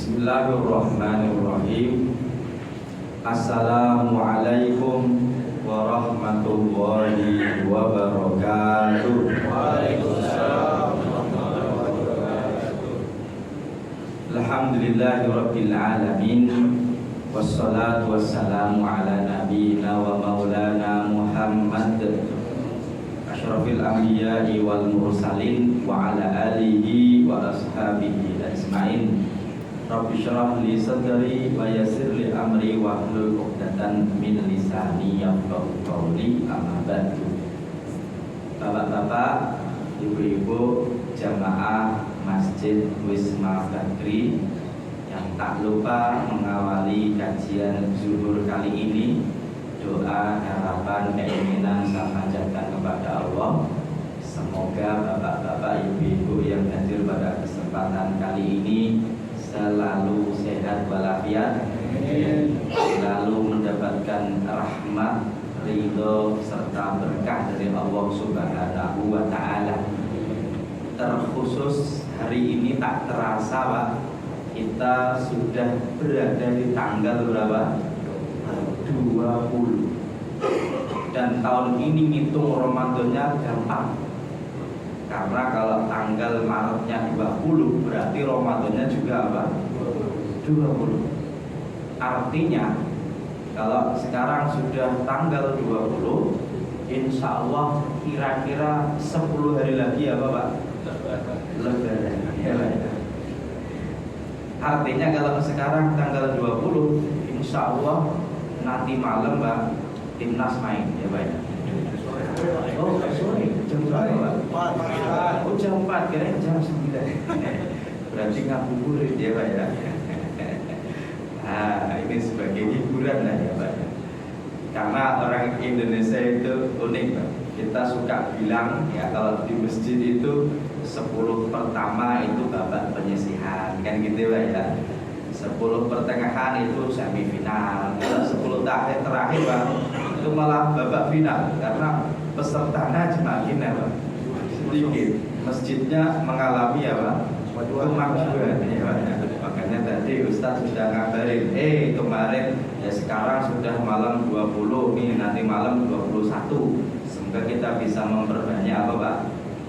Bismillahirrahmanirrahim. Assalamualaikum warahmatullahi wabarakatuh. Waalaikumsalam warahmatullahi wabarakatuh. Alhamdulillahirabbil alamin. Wassalatu wassalamu ala nabiyyina wa maulana Muhammad asyrafil anbiya'i wal mursalin wa ala alihi wa ashabihi ajmain. Rabbi syrah li sadri wa yassir li amri wa hlul 'uqdatam min lisani yafqahu qawli. Amma ba'du. Bapak-bapak, ibu-ibu jamaah Masjid Wisma Badri yang tak lupa mengawali kajian zuhur kali ini, doa, harapan, keinginan sama hajatan kepada Allah. Semoga bapak-bapak, ibu-ibu yang hadir pada kesempatan kali ini selalu sehat walafiat, selalu mendapatkan rahmat, ridho serta berkah dari Allah Subhanahu wa Ta'ala. Terkhusus hari ini tak terasa, Pak, kita sudah berada di tanggal berapa? 20. Dan tahun ini ngitung Ramadannya gampang. Karena kalau tanggal Maretnya 20 berarti Ramadannya juga apa? 20. Artinya kalau sekarang sudah tanggal 20, insya Allah kira-kira 10 hari lagi apa, Pak? Lebaran. Artinya kalau sekarang tanggal 20, insya Allah nanti malam, Pak, timnas main, ya Pak. Oh, sorry, jam berapa, Pak? Oh, jam 4, kira jam 9. Berarti ngabuburit, ya Pak ya. Nah, ini sebagai hiburan lah ya Pak. Karena orang Indonesia itu unik, Pak. Kita suka bilang ya, kalau di masjid itu 10 pertama itu babak penyisihan, kan gitu Pak ya. 10 pertengahan itu semifinal, kalau 10 terakhir Pak, itu malah babak final karena pesertanya semakin apa? Sedikit. Masjidnya mengalami apa? Kemajuan ya Pak. Makanya tadi Ustadz sudah ngabarin, kemarin ya sekarang sudah malam 20 nih, nanti malam 21. Semoga kita bisa memperbanyak apa Pak?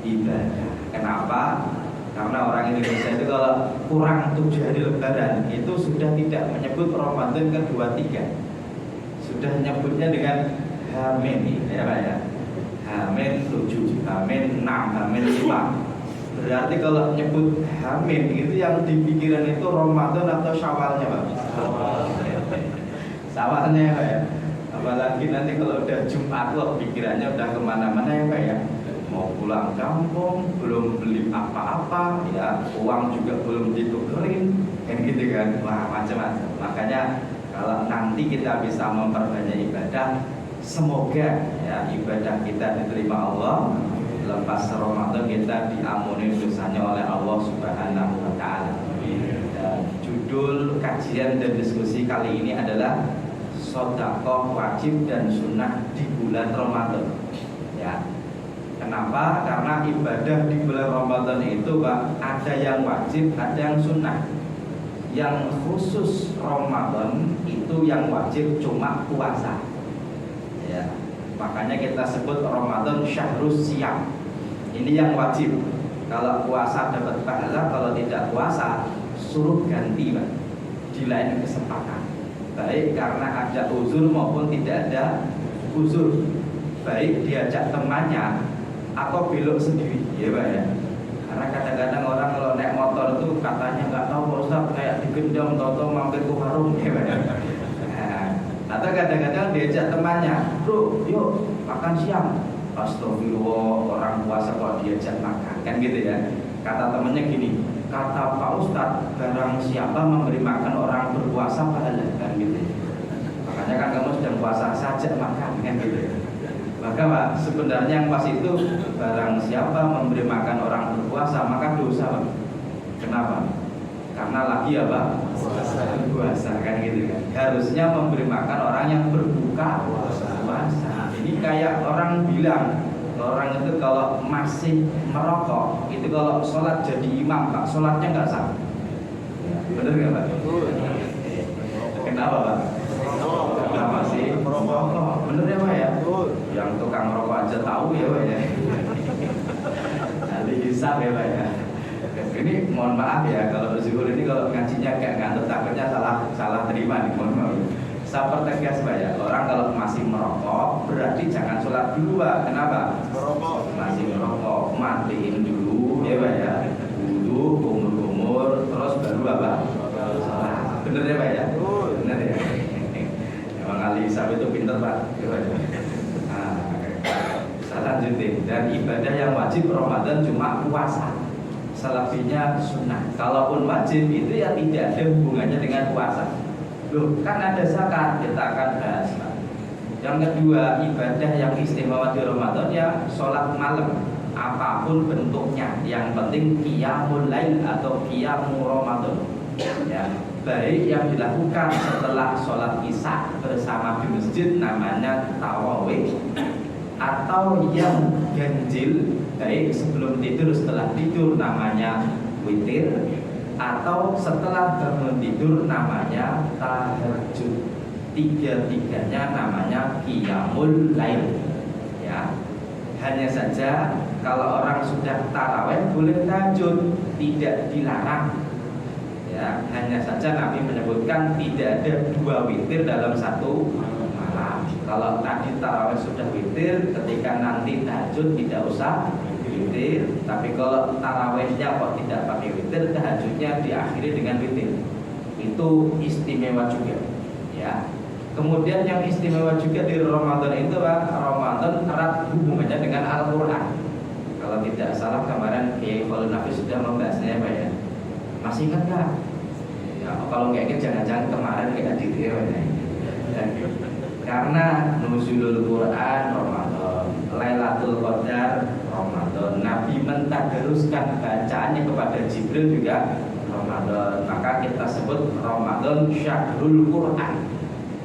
Ibadah. Kenapa? Karena orang Indonesia itu kalau kurang 7 hari lebaran itu sudah tidak menyebut Ramadan kedua tiga, sudah menyebutnya dengan Hamin ya Pak ya. Hamin 7, Hamin 6, Hamin 5. Berarti kalau nyebut Hamin itu yang di pikiran itu Ramadan atau Syawalnya Pak? Syawalnya ya Pak ya. Apalagi nanti kalau udah Jumat loh, pikirannya udah kemana-mana ya Pak ya. Mau pulang kampung, belum beli apa-apa, ya uang juga belum ditukerin, kan gitu kan, wah macam-macam. Makanya kalau nanti kita bisa memperbanyak ibadah, semoga ya ibadah kita diterima Allah. Lepas Ramadan kita diampuni dosanya oleh Allah Subhanahu wa Ta'ala. Dan judul kajian dan diskusi kali ini adalah sedekah wajib dan sunnah di bulan Ramadan. Ya. Kenapa? Karena ibadah di bulan Ramadan itu Pak, ada yang wajib, ada yang sunnah. Yang khusus Ramadan itu yang wajib cuma puasa. Ya. Makanya kita sebut Ramadan syahrus siyam. Ini yang wajib. Kalau puasa dapat pahala, kalau tidak puasa suruh ganti Pak, di lain kesempatan. Baik karena ada uzur maupun tidak ada uzur. Baik diajak temannya atau belok sendiri, ya Pak ya. Karena kadang-kadang orang kalau naik motor itu katanya nggak tahu Pak Ustadz, kayak digendam atau mampir ke warung, ya Pak ya. Nah, atau kadang-kadang diajak temannya, bro, yuk makan siang. Astagfirullah, orang puasa kok diajak makan, kan gitu ya. Kata temannya gini, kata Pak Ustadz, barang siapa memberi makan orang berpuasa pahala, kan gitu. Makanya kan kamu sedang puasa saja makan, kan gitu. Maka Pak, sebenarnya yang pas itu barang siapa memberi makan orang berpuasa maka dosa Pak. Kenapa? Karena lagi apa? Puasa kan gitu kan. Harusnya memberi makan orang yang berbuka puasa. Ini kayak orang bilang, orang itu kalau masih merokok itu kalau sholat jadi imam Pak, sholatnya nggak sah. Bener nggak Pak? Kenapa Pak? Karena masih merokok. Bener ya Pak ya? Yang tukang rokok aja tahu ya Pak ya. Nanti hisap ya Pak ya. Ini mohon maaf ya kalau zuhur ini kalau ngajinya kayak ngantuk takutnya salah terima nih, mohon maaf. Saya pertegas Pak ya, orang kalau masih merokok berarti jangan sholat dulu Pak. Kenapa? Merokok. Masih merokok, matiin dulu ya Pak ya. Dulu kumur-kumur, terus baru apa? Sholat. Bener ya Pak ya? Bener ya. Emang Ali Isab itu pinter Pak. Ya Pak ya. Nah, saya lanjutin. Dan ibadah yang wajib Ramadan cuma puasa. Selebihnya sunnah. Kalaupun wajib itu ya tidak ada hubungannya dengan puasa. Loh, kan ada zakat, kita akan bahas. Yang kedua, ibadah yang istimewa di Ramadan ya sholat malam, apapun bentuknya. Yang penting qiyamul lail atau qiyamul Ramadan. Ya, baik yang dilakukan setelah sholat isya bersama di masjid namanya tarawih, atau yang ganjil baik sebelum tidur setelah tidur namanya witir, atau setelah bangun tidur namanya tahajud. Tiga-tiganya namanya qiyamul lail. Ya. Hanya saja kalau orang sudah tarawih boleh tahajud, tidak dilarang. Ya, hanya saja Nabi menyebutkan tidak ada dua witir dalam satu malam. Kalau tadi tarawih sudah witir, ketika nanti tahajud tidak usah witir. Tapi kalau tarawihnya kok tidak pakai witir, tahajudnya diakhiri dengan witir. Itu istimewa juga. Ya. Kemudian yang istimewa juga di Ramadan itu Pak, Ramadan erat hubungannya dengan Al-Quran. Kalau tidak salah kemarin Kiai Khalil Nafis sudah membahasnya Pak ya. Masih ingat nggak? Ya, kalau nggak ingat jangan-jangan kemarin kita hadir ya. Karena nuzulul Quran Ramadan, Lailatul Qadar Ramadan, Nabi mentadaruskan bacaannya kepada Jibril juga Ramadan. Maka kita sebut Ramadan Syahrul Quran.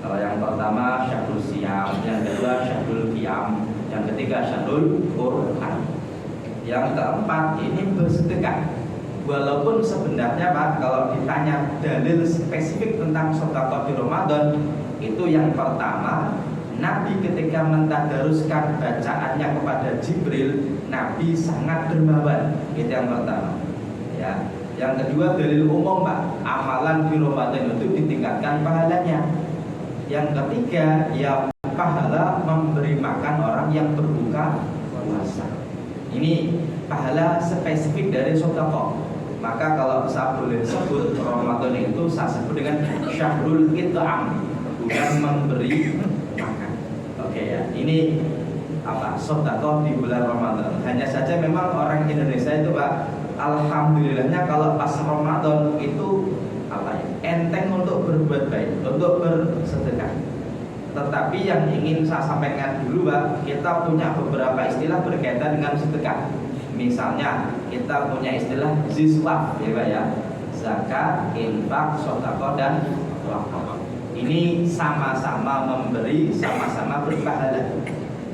Kalau yang pertama Syahrul Siyam, yang kedua Syahrul Qiyam, yang ketiga Syahrul Quran. Yang keempat ini bersedekah. Walaupun sebenarnya Pak, kalau ditanya dalil spesifik tentang sedekah di Ramadan, itu yang pertama, Nabi ketika mentadaruskan bacaannya kepada Jibril, Nabi sangat dermawan. Itu yang pertama. Ya. Yang kedua dalil umum Pak, amalan di Ramadan itu ditingkatkan pahalanya. Yang ketiga, ya pahala memberi makan orang yang berbuka puasa. Ini pahala spesifik dari sedekah. Maka kalau saya boleh sebut Ramadan itu saya sebut dengan Syahrul It'am, bukan memberi makan. Oke ya, ini apa? Sedekah di bulan Ramadan. Hanya saja memang orang Indonesia itu Pak, alhamdulillahnya kalau pas Ramadan itu apa ya? Enteng untuk berbuat baik, untuk bersedekah. Tetapi yang ingin saya sampaikan dulu Pak, kita punya beberapa istilah berkaitan dengan sedekah. Misalnya kita punya istilah ziswaf ya Pak ya, zakat, infak, sedekah dan wakaf. Ini sama-sama memberi, sama-sama berpahala.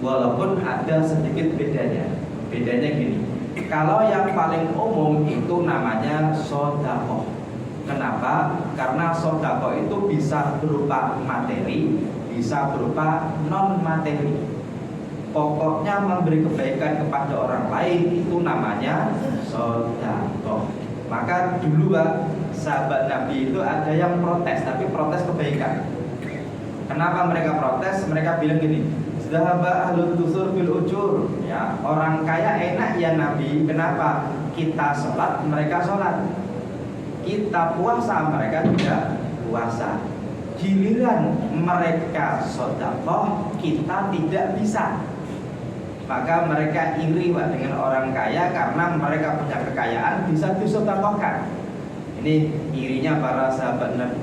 Walaupun ada sedikit bedanya. Bedanya gini, kalau yang paling umum itu namanya sedekah. Kenapa? Karena sedekah itu bisa berupa materi, bisa berupa non materi. Pokoknya memberi kebaikan kepada orang lain itu namanya sedekah. Maka dulu Pak, sahabat Nabi itu ada yang protes, tapi protes kebaikan. Kenapa mereka protes? Mereka bilang gini, "Zahaba ahlul dusur bil ujur." Ya, orang kaya enak ya Nabi. Kenapa? Kita sholat, mereka sholat. Kita puasa, mereka tidak puasa. Giliran mereka sedekah, kita tidak bisa. Maka mereka iri Pak dengan orang kaya karena mereka punya kekayaan bisa disedekahkan. Ini irinya para sahabat Nabi.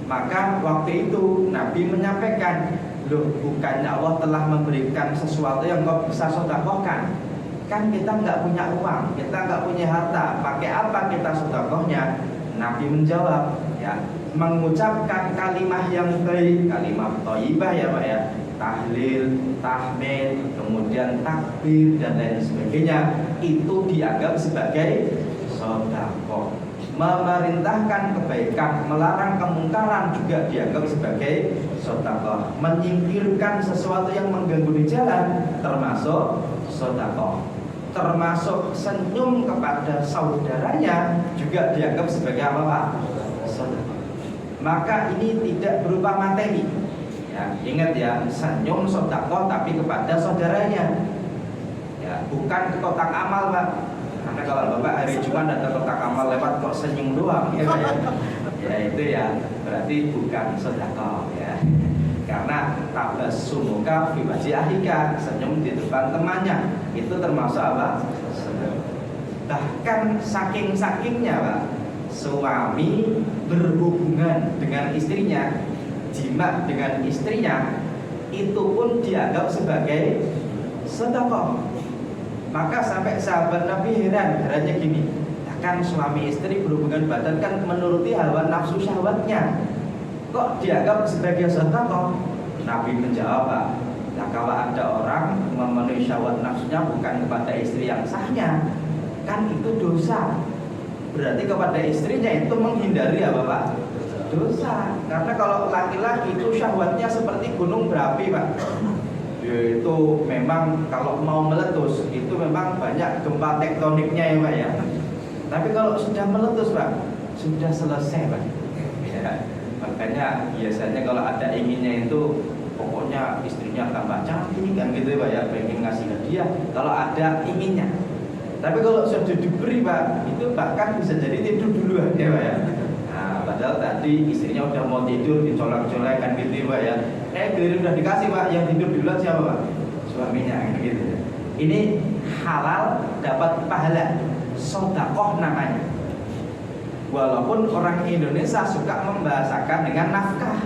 Maka waktu itu Nabi menyampaikan, loh bukannya Allah telah memberikan sesuatu yang kau bisa sedekahkan? Kan kita nggak punya uang, kita nggak punya harta, pakai apa kita sedekahnya? Nabi menjawab, ya mengucapkan kalimat yang baik, kalimat thayyibah ya Pak ya, tahlil, tahmid, kemudian takbir dan lain sebagainya, itu dianggap sebagai sedekah. Memerintahkan kebaikan, melarang kemungkaran juga dianggap sebagai sedekah. Menyingkirkan sesuatu yang mengganggu di jalan termasuk sedekah. Termasuk senyum kepada saudaranya juga dianggap sebagai apa Pak? Sedekah. Maka ini tidak berupa materi. Ya, ingat ya, senyum sedekah tapi kepada saudaranya. Ya, bukan ke kotak amal Pak. Karena kalau Bapak hari Jumat ada kotak amal lewat kok senyum doang ya, Pak, ya. Ya itu ya berarti bukan sedekah ya. Karena tabassumuka fi wajhi akhika, senyum di depan temannya, itu termasuk apa? Sedekah. Bahkan saking-sakingnya Pak, suami berhubungan dengan istrinya, jima dengan istrinya, itu pun dianggap sebagai sedekah. Maka sampai sahabat Nabi herannya gini, kan suami istri berhubungan badan kan menuruti hawa nafsu syahwatnya, kok dianggap sebagai sedekah? Nabi menjawab, nah kalau ada orang memenuhi syahwat nafsunya bukan kepada istri yang sahnya, kan itu dosa. Berarti kepada istrinya itu menghindari apa Pak? Dosa. Karena kalau laki-laki itu syahwatnya seperti gunung berapi Pak. Itu memang kalau mau meletus itu memang banyak gempa tektoniknya ya Pak ya. Tapi kalau sudah meletus Pak, sudah selesai Pak ya. Makanya biasanya kalau ada inginnya itu pokoknya istrinya tambah cantik kan gitu ya Pak ya, pengen ngasih hadiah kalau ada inginnya. Tapi kalau sudah diberi Pak, itu bahkan bisa jadi tidur duluan ya Pak ya. Nah, padahal tadi istrinya udah mau tidur, dicolek-colek kan gitu Pak ya. Giliran udah dikasih Pak, yang tidur duluan siapa Pak? Suaminya gitu. Ini halal dapat pahala, sedekah namanya. Walaupun orang Indonesia suka membahasakan dengan nafkah,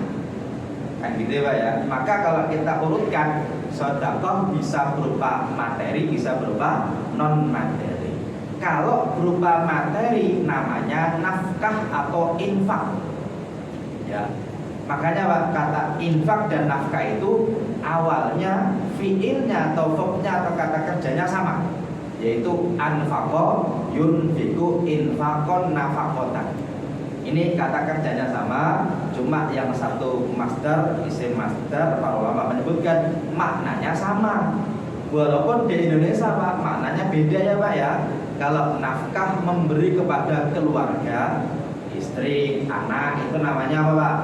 kan gitu Pak ya. Maka kalau kita urutkan, sedekah bisa berupa materi, bisa berupa non materi. Kalau berupa materi namanya nafkah atau infak. Ya. Makanya Pak, kata infak dan nafkah itu awalnya fiilnya atau verbnya atau kata kerjanya sama, yaitu anfaqo yunfiqu infaqon nafaqotan. Ini kata kerjanya sama, cuma yang satu masdar, isim masdar, para ulama menyebutkan maknanya sama. Walaupun di Indonesia Pak, maknanya beda ya Pak ya. Kalau nafkah memberi kepada keluarga, istri, anak, itu namanya apa Pak?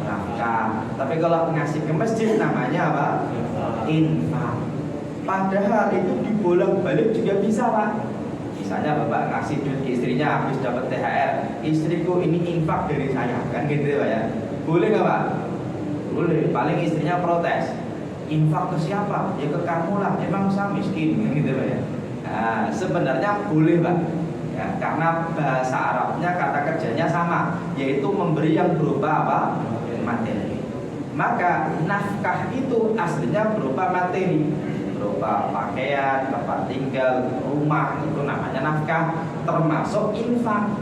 Nafkah. Tapi kalau ngasih ke masjid namanya apa? Infak. Padahal itu dibolak-balik juga bisa Pak. Misalnya Bapak ngasih duit istrinya habis dapat THR, istriku ini infak dari saya, kan gitu Pak ya. Boleh nggak Pak? Boleh. Paling istrinya protes. Infak ke siapa? Ya ke kamu lah. Emang saya miskin, kan gitu Pak ya. Nah, sebenarnya boleh Pak. Ya, karena bahasa Arabnya kata kerjanya sama, yaitu memberi yang berupa apa? Materi. Maka nafkah itu aslinya berupa materi, berupa pakaian, tempat tinggal, rumah, itu namanya nafkah, termasuk infak.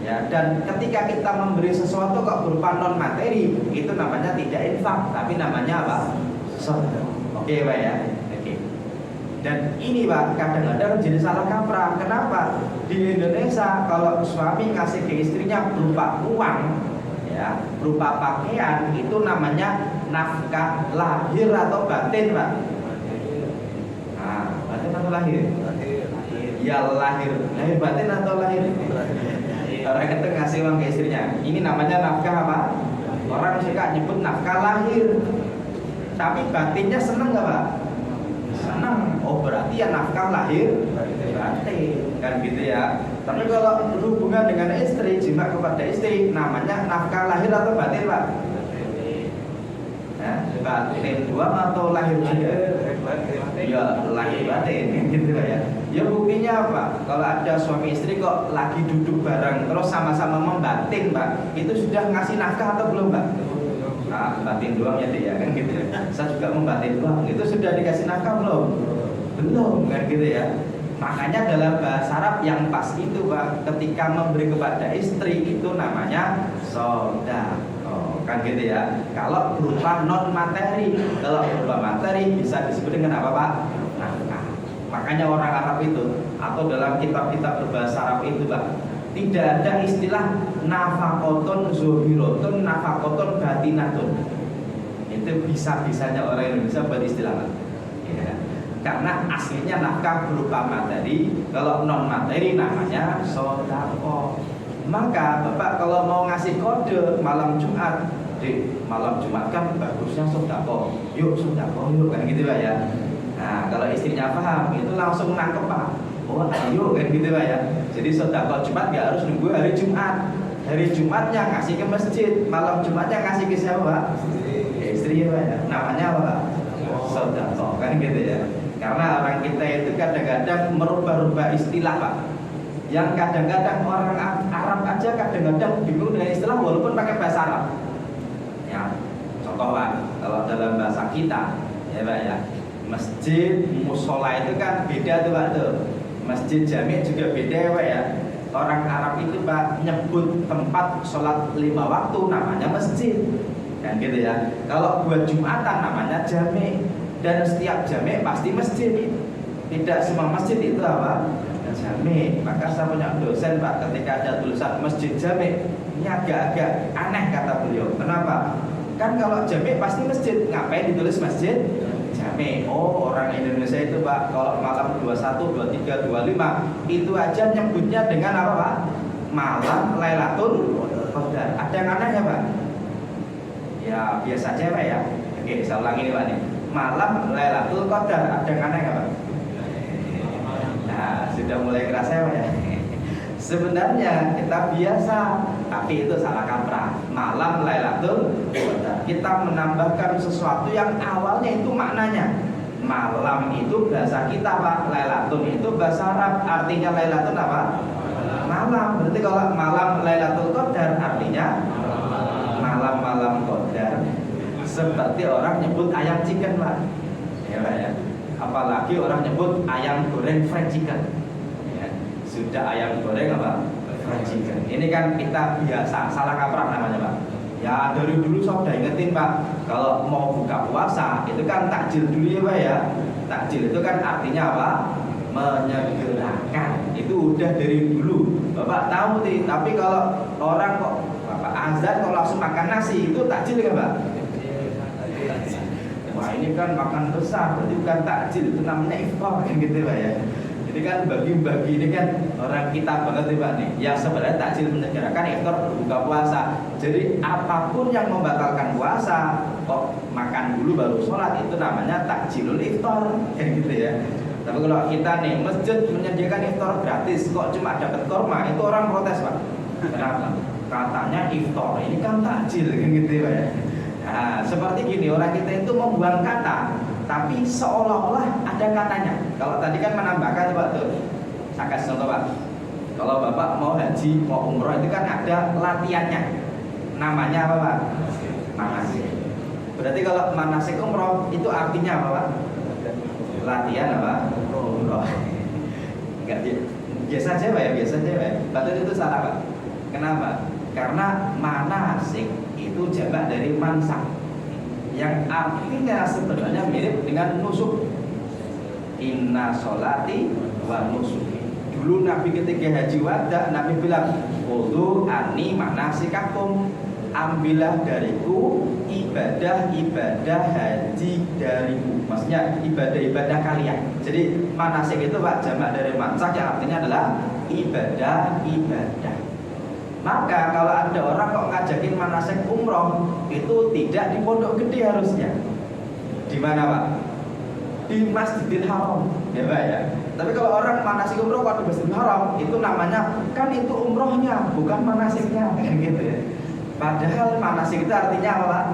Ya, dan ketika kita memberi sesuatu kok berupa non materi, itu namanya tidak infak, tapi namanya apa? Sedekah. Oke Pak ya. Oke. Dan ini Pak kadang-kadang jadi salah kaprah. Kenapa? Di Indonesia kalau suami kasih ke istrinya berupa uang, ya, berupa pakaian, itu namanya nafkah lahir atau batin Pak. Nah, batin atau lahir? Ya lahir. Lahir batin atau lahir? Orang itu ngasih uang ke istrinya, ini namanya nafkah apa? Orang suka nyebut nafkah lahir, tapi batinnya seneng gak Pak? Seneng. Oh berarti ya nafkah lahir batin, kan gitu ya. Tapi kalau berhubungan dengan istri, jima kepada istri, namanya nafkah lahir atau batin Pak? Ya, batin doang atau lahir juga? Ya lahir batin, gitu ya. Ya buktinya apa? Kalau ada suami istri kok lagi duduk bareng terus sama-sama membatin Pak, itu sudah ngasih nafkah atau belum Pak? Nah, batin doang ya dia kan gitu ya. Saya juga membatin doang, itu sudah dikasih nafkah belum? Belum kan gitu ya. Makanya dalam bahasa Arab yang pas itu Pak, ketika memberi kepada istri itu namanya sedekah, kan gitu ya. Kalau berupa non materi, kalau berupa materi bisa disebut dengan apa Pak? Nafkah. Makanya orang Arab itu atau dalam kitab-kitab berbahasa Arab itu Pak, Tidak ada istilah nafaqatun zuhiratun, nafaqatun batinatun. Itu bisa-bisanya orang Indonesia beristilah, ya. Karena aslinya nafkah berupa materi, kalau non materi namanya sodako. Maka Bapak kalau mau ngasih kode malam Jumat, malam Jumat kan bagusnya sodako, yuk sodako yuk, kan gitu Pak ya. Nah kalau istrinya paham itu langsung nangkep Pak, oh ayo kan gitu Pak ya. Jadi sodako Jumat gak harus nunggu hari Jumat. Hari Jumatnya ngasih ke masjid, malam Jumatnya ngasih ke siapa Pak? Istri Pak ya. Namanya apa Pak? Sodako, kan gitu ya. Karena orang kita itu kadang-kadang merubah-rubah istilah Pak. Yang kadang-kadang orang Arab aja kadang-kadang bingung dengan istilah walaupun pakai bahasa Arab. Ya, contoh Pak, kalau dalam bahasa kita, ya Pak ya, masjid, musola itu kan beda tuh Pak tuh. Masjid jami juga beda ya Pak ya. Orang Arab itu Pak nyebut tempat sholat 5 waktu namanya masjid, kan gitu ya. Kalau buat Jumatan namanya jami. Dan setiap jami pasti masjid. Tidak semua masjid itu apa? Jami. Maka saya punya dosen Pak, ketika ada tulisan masjid jami, ini agak-agak aneh kata beliau. Kenapa? Kan kalau jami pasti masjid, ngapain ditulis masjid jami? Oh, orang Indonesia itu Pak, kalau malam 21, 23, 25 itu aja nyebutnya dengan apa Pak? Malam Lailatul Qadar. Ada yang aneh ya Pak? Ya biasa aja Pak ya. Oke, saya ulangi nih Pak nih. Malam Lailatul Qadar, ada yang aneh nggak Pak? Nah, sudah mulai kerasa ya Pak ya. Sebenarnya kita biasa, tapi itu salah kaprah. Malam Lailatul Qadar, kita menambahkan sesuatu yang awalnya itu maknanya. Malam itu bahasa kita Pak, Lailatul itu bahasa Arab, artinya Lailatul apa? Malam. Berarti kalau malam Lailatul Qadar artinya malam-malam Qadar. Seperti orang nyebut ayam chicken Pak, ya Pak ya. Apalagi orang nyebut ayam goreng fried chicken, ya. Sudah ayam goreng apa? Fried chicken. Ini kan kita biasa, salah kaprah namanya Pak. Ya dari dulu saya udah ingetin Pak, kalau mau buka puasa itu kan takjil dulu ya Pak ya. Takjil itu kan artinya apa? Menyegerakan. Itu udah dari dulu Bapak tahu nih. Tapi kalau orang kok Bapak azan kalau langsung makan nasi itu takjil kan Pak? Wah ini kan makan besar, berarti bukan takjil, itu namanya iftar kan gitu Pak ya. Jadi kan bagi-bagi ini kan orang kita banget nih Pak nih. Yang sebenarnya takjil menyegerakan, iftar berbuka puasa. Jadi apapun yang membatalkan puasa, kok makan dulu baru sholat, itu namanya takjilul iftar kan gitu ya. Tapi kalau kita nih masjid menyediakan iftar gratis, kok cuma dapat korma, itu orang protes Pak. Kenapa? Katanya iftar, ini kan takjil kan gitu Pak ya. Nah, seperti gini, orang kita itu membuang kata, tapi seolah-olah ada katanya. Kalau tadi kan menambahkan Pak tuh, saya kasih contoh Pak. Kalau Bapak mau haji, mau umroh itu kan ada latihannya. Namanya apa Pak? Manasik. Berarti kalau manasik umroh itu artinya apa Pak? Latihan apa? Umroh. Enggak, biasa aja Pak ya, biasa aja Pak. Padahal itu salah Pak. Kenapa? Karena manasik itu jamak dari mansak, yang artinya sebenarnya mirip dengan nusuk. Inna sholati wa nusuki. Dulu Nabi ketika haji wada, Nabi bilang, "Khudhu anni manasikakum." Ambillah dariku ibadah-ibadah haji dariku. Maksudnya ibadah-ibadah kalian. Jadi manasik itu Pak jamak dari mansak yang artinya adalah ibadah-ibadah. Maka kalau ada orang kok ngajakin manasik umroh, itu tidak di Pondok Gede harusnya. Di mana Pak? Di Masjidil Haram, ya Pak ya. Tapi kalau orang manasik umroh waktu Masjidil Haram, itu namanya kan itu umrohnya, bukan manasiknya, kan gitu ya. Padahal manasik itu artinya apa Pak?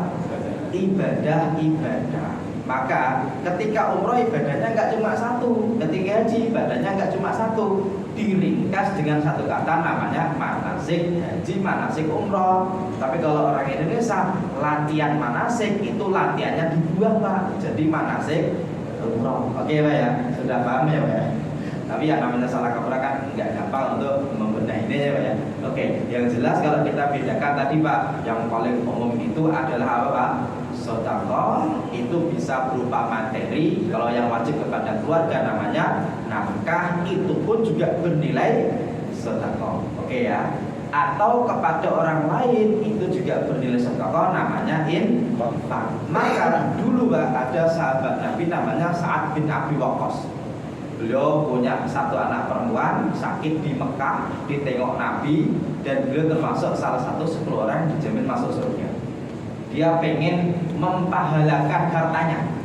Ibadah-ibadah. Maka ketika umroh ibadahnya nggak cuma satu, ketika haji ibadahnya nggak cuma satu, diringkas dengan satu kata namanya manasik haji, manasik umroh. Tapi kalau orang Indonesia latihan manasik itu latihannya dibuang Pak, jadi manasik umroh. Oke Pak ya, sudah paham ya Pak ya. Tapi yang namanya salah kaprah kan nggak gampang untuk membenahinya ya Pak ya. Oke, yang jelas kalau kita bedakan tadi Pak, yang paling umum itu adalah apa Pak? Sedekah itu bisa berupa materi. Kalau yang wajib kepada keluarga namanya nafkah, itu pun juga bernilai sedekah. Oke ya. Atau kepada orang lain itu juga bernilai sedekah, namanya infak. Maka dulu ada sahabat Nabi namanya Sa'ad bin Abi Waqqas. Beliau punya satu anak perempuan sakit di Mekah, ditengok Nabi, dan beliau termasuk salah satu 10 orang yang dijamin masuk surga. Dia pengen mempahalakan hartanya.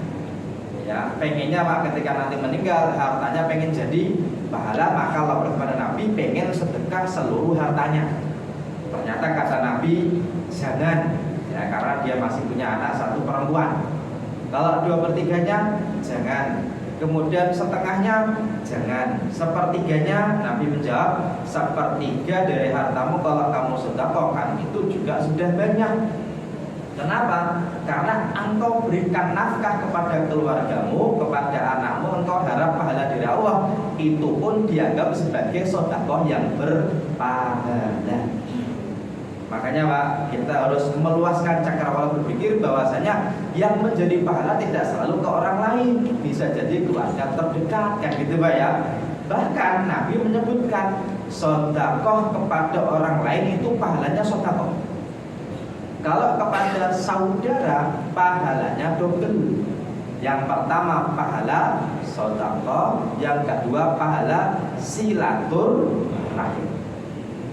Ya, pengennya Pak ketika nanti meninggal hartanya pengen jadi pahala, maka lapor kepada Nabi pengen sedekah seluruh hartanya. Ternyata kata Nabi jangan, ya, karena dia masih punya anak satu perempuan. Kalau 2/3-nya jangan, kemudian setengahnya jangan, sepertiganya Nabi menjawab 1/3 dari hartamu kalau kamu sedekahkan itu juga sudah banyak. Kenapa? Karena engkau berikan nafkah kepada keluargamu, kepada anakmu, engkau harap pahala dari Allah. Itu pun dianggap sebagai sedekah yang berpahala. Makanya Pak, kita harus meluaskan cakrawala berpikir bahwasanya yang menjadi pahala tidak selalu ke orang lain, bisa jadi keluarga terdekat, kan gitu Pak ya. Bahkan Nabi menyebutkan sedekah kepada orang lain itu pahalanya sedekah. Kalau kepada saudara pahalanya double. Yang pertama pahala sedekah, yang kedua pahala silaturahim.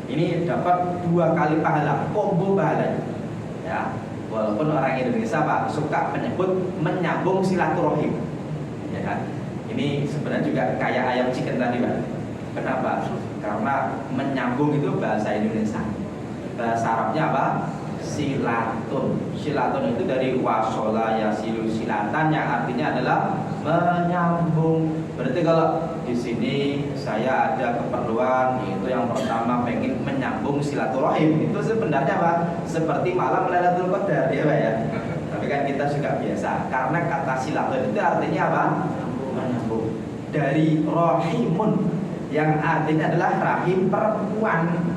Ini dapat 2 kali pahala, combo pahalanya. Ya, walaupun orang Indonesia Pak suka menyebut menyambung silaturahim. Ya kan? Ini sebenarnya juga kayak ayam chicken tadi Pak. Kenapa? Karena menyambung itu bahasa Indonesia. Bahasa Arabnya apa? Silatun. Silatun itu dari wasola yasilu silatan yang artinya adalah menyambung. Berarti kalau di sini saya ada keperluan, itu yang pertama pengen menyambung silaturahim. Itu sebenarnya Pak seperti malam Lailatul Qadar ya Pak ya. Tapi kan kita juga biasa. Karena kata silatun itu artinya apa? Menyambung. Dari rahimun yang artinya adalah rahim perempuan.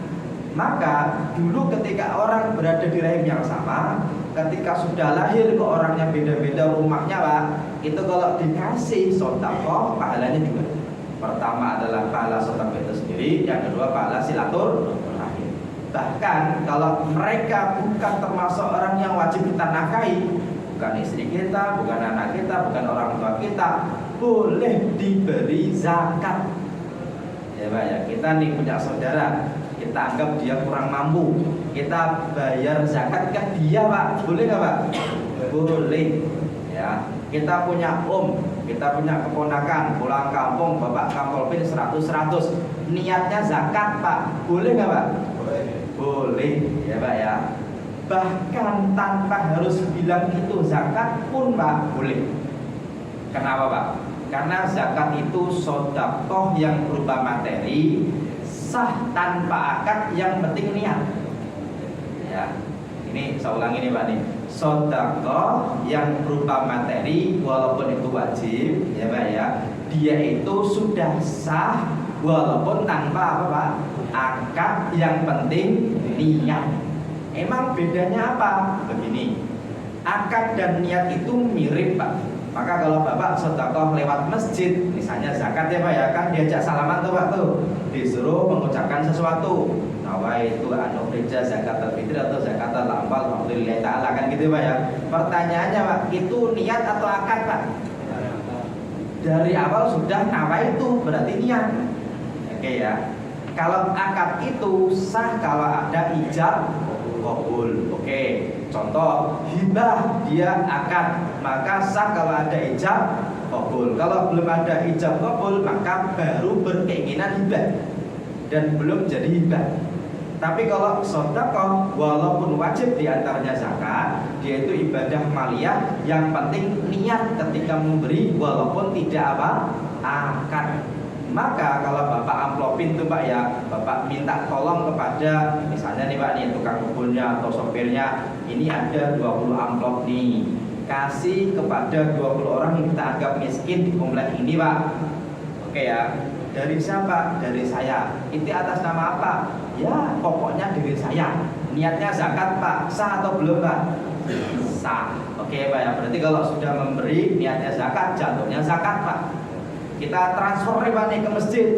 Maka dulu ketika orang berada di rahim yang sama, ketika sudah lahir ke orangnya beda-beda rumahnya Pak, itu kalau dikasih sedekah pahalanya juga. Pertama adalah pahala sedekah itu sendiri, yang kedua pahala silaturahim. Bahkan kalau mereka bukan termasuk orang yang wajib kita nafkahi, bukan istri kita, bukan anak kita, bukan orang tua kita, boleh diberi zakat. Ya Pak ya, kita nih punya saudara, kita anggap dia kurang mampu, kita bayar zakat ke dia Pak, boleh nggak Pak? Boleh. Ya, kita punya kita punya keponakan pulang kampung, bapak kampol pin 100, niatnya zakat Pak, boleh nggak Pak? Boleh ya Pak ya. Bahkan tanpa harus bilang itu zakat pun Pak boleh. Kenapa Pak? Karena zakat itu sedekah yang berupa materi, sah tanpa akad, yang penting niat. Ya, ini saya ulangi nih Pak nih. Sedekah yang berupa materi walaupun itu wajib, ya Pak ya, dia itu sudah sah walaupun tanpa apa Pak? Akad, yang penting niat. Emang bedanya apa? Begini, akad dan niat itu mirip Pak. Maka kalau Bapak sedekah lewat masjid, misalnya zakat ya Pak ya, kan diajak salaman tuh Pak tuh, disuruh mengucapkan sesuatu. Nawaitu anukhrija zakatul fitri atau zakatul amwal alhamdulillah ta'ala, kan gitu Pak ya. Pertanyaannya Pak, itu niat atau akad Pak? Dari awal sudah nawaitu, berarti niat. Oke ya. Kalau akad itu sah kalau ada ijab qabul. Oke. Contoh hibah dia akad, maka sah kalau ada ijab qabul. Kalau belum ada ijab qabul, maka baru berkeinginan hibah dan belum jadi hibah. Tapi kalau sedekah walaupun wajib diantaranya zakat, dia itu ibadah maliyah, yang penting niat ketika memberi walaupun tidak apa? Akad. Maka kalau Bapak amplopin tuh Pak ya, Bapak minta tolong kepada misalnya nih Pak nih tukang kebunnya atau sopirnya, ini ada 20 amplop nih, kasih kepada 20 orang yang kita anggap miskin di komplek ini Pak. Oke ya. Dari siapa? Dari saya. Itu atas nama apa? Ya pokoknya dari saya. Niatnya zakat Pak, sah atau belum Pak? Sah. Oke Pak ya, berarti kalau sudah memberi niatnya zakat, jatuhnya zakat Pak. Kita transfer nih Pak nih ke masjid.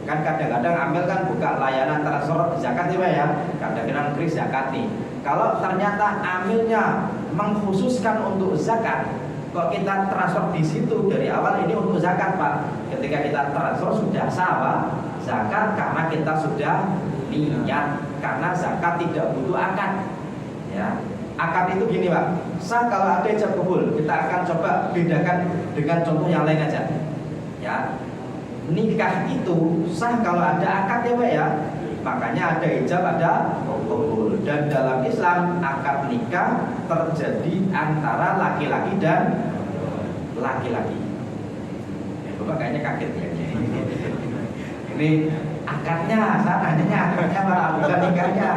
Kan kadang-kadang amil kan buka layanan transfer zakat ya Pak ya. Kadang-kadang kris zakat nih. Kalau ternyata amilnya mengkhususkan untuk zakat, kok kita transfer di situ dari awal ini untuk zakat Pak. Ketika kita transfer sudah sah Pak, zakat karena kita sudah niat. Karena zakat tidak butuh akad. Ya. Akad itu gini Pak, sah kalau ada ijab kabul. Kita akan coba bedakan dengan contoh yang lain aja. Ya. Nikah itu sah kalau ada akad ya Pak ya. Makanya ada ijab, ada kabul. Dan dalam Islam akad nikah terjadi antara laki-laki dan laki-laki. Ya, Bapak kayaknya kaget ya. Ini akadnya, saya nanya akadnya Pak, bukan nikahnya.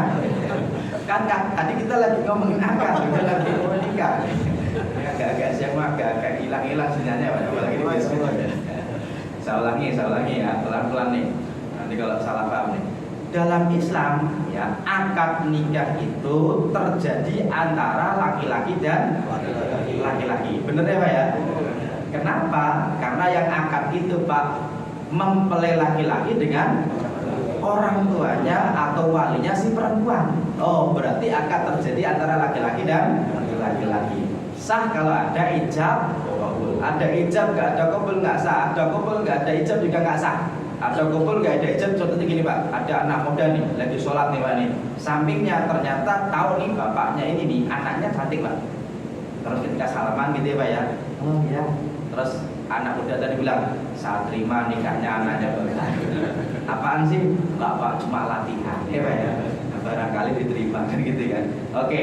Kan tadi kita lagi ngomongin akad, kita lagi ngomongin nikah. Agak-agak siang mah agak hilang-hilang sinyalnya Pak. Apalagi ini saya ulangi ya, pelan-pelan nih. Nanti kalau salah paham nih. Dalam Islam ya, akad nikah itu terjadi antara laki-laki dan laki-laki. Bener ya Pak ya? Kenapa? Karena yang akad itu Pak mempelai laki-laki dengan orang tuanya atau walinya si perempuan. Oh, berarti akad terjadi antara laki-laki dan laki-laki. Sah kalau ada ijab kabul. Ada ijab nggak ada kabul nggak sah. Ada kabul nggak ada ijab juga nggak sah. Ada kabul nggak ada ijab. Contohnya gini Pak, ada anak muda nih lagi sholat nih Pak nih. Sampingnya ternyata tahu nih bapaknya ini nih anaknya cantik Pak. Terus ketika salaman gitu ya Pak ya. Oh ya. Terus anak muda tadi bilang, saya terima nikahnya anaknya Bapak. Apaan sih? Enggak Pak, cuma latihan ya Pak ya. Barangkali diterima kan gitu kan. Oke,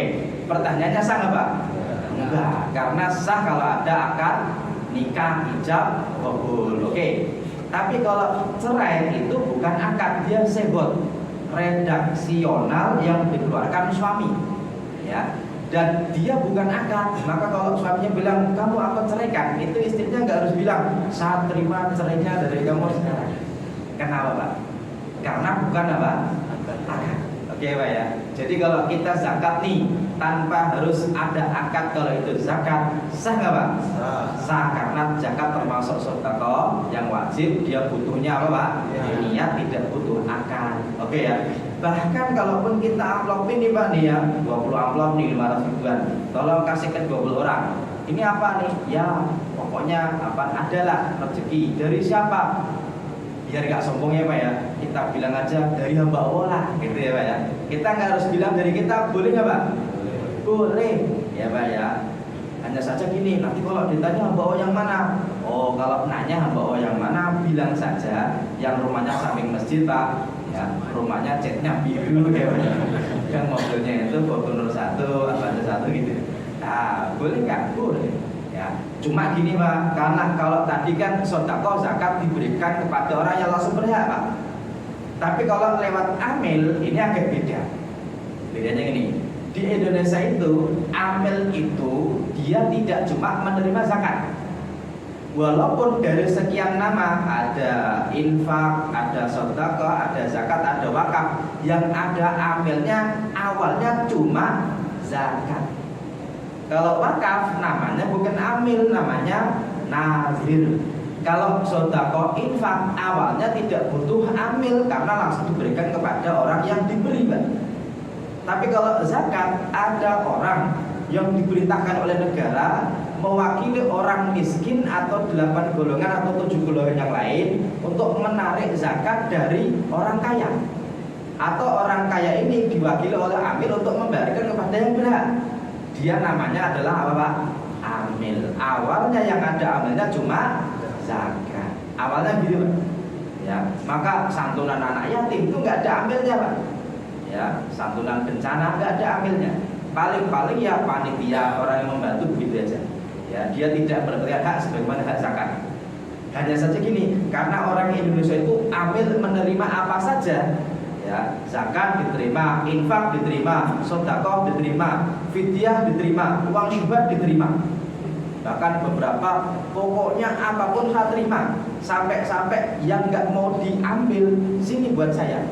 pertanyaannya sah nggak Pak? Enggak, karena sah kalau ada akad nikah, ijab, kabul. Oke. Tapi kalau cerai itu bukan akad, dia sebut redaksional yang dikeluarkan suami. Ya. Dan dia bukan akad. Maka kalau suaminya bilang kamu aku ceraikan, itu istrinya nggak harus bilang saya terima cerainya dari kamu sekarang. Kenapa Pak? Karena bukan apa? Akad. Oke Pak ya. Jadi kalau kita zakat nih tanpa harus ada akad, kalau itu zakat sah nggak Pak? Sah karena zakat termasuk sedekah yang wajib, dia butuhnya apa Pak? Niat, tidak butuh akad. Oke ya. Bahkan kalaupun kita amplopin nih Pak nih ya, 20 amplop nih 500 ribuan, tolong kasihkan 20 orang. Ini apa nih? Ya pokoknya apa adalah rezeki dari siapa? Biar gak sombong ya Pak ya, kita bilang aja dari hamba Allah lah, gitu ya Pak ya. Kita nggak harus bilang dari kita, boleh nggak Pak? Boleh ya Pak ya. Hanya saja gini, nanti kalau ditanya hamba Allah yang mana, oh kalau nanya hamba Allah yang mana, bilang saja yang rumahnya samping masjid Pak. Ya, rumahnya catnya biru ya Pak. Yang mobilnya itu Fortuner 1, Avanza 1 gitu. Nah, boleh nggak? Boleh. Ya, cuma gini Pak, karena kalau tadi kan sedekah zakat diberikan kepada orang yang langsung berhak Pak. Tapi kalau lewat amil ini agak beda. Bedanya ini, di Indonesia itu amil itu dia tidak cuma menerima zakat. Walaupun dari sekian nama ada infak, ada sedekah, ada zakat, ada wakaf, yang ada amilnya awalnya cuma zakat. Kalau wakaf namanya bukan amil, namanya nazir. Kalau sedekah infak awalnya tidak butuh amil karena langsung diberikan kepada orang yang diberi Pak. Tapi kalau zakat ada orang yang diperintahkan oleh negara mewakili orang miskin atau 8 golongan atau 7 golongan yang lain untuk menarik zakat dari orang kaya. Atau orang kaya ini diwakili oleh amil untuk membayarkan kepada yang berhak. Dia namanya adalah apa Pak? Amil. Awalnya yang ada amilnya cuma zakat. Awalnya gitu Pak. Ya, maka santunan anak yatim itu nggak ada amilnya Pak. Ya, santunan bencana nggak ada amilnya. Paling-paling ya panitia orang yang membantu begitu aja. Ya, dia tidak berteriak hak sebagaimana hak zakat. Hanya saja gini, karena orang Indonesia itu amil menerima apa saja. Ya, zakat diterima, infak diterima, sedekah diterima, fidyah diterima, uang syubhat diterima. Bahkan beberapa pokoknya apapun saya terima, sampai yang nggak mau diambil sini buat saya.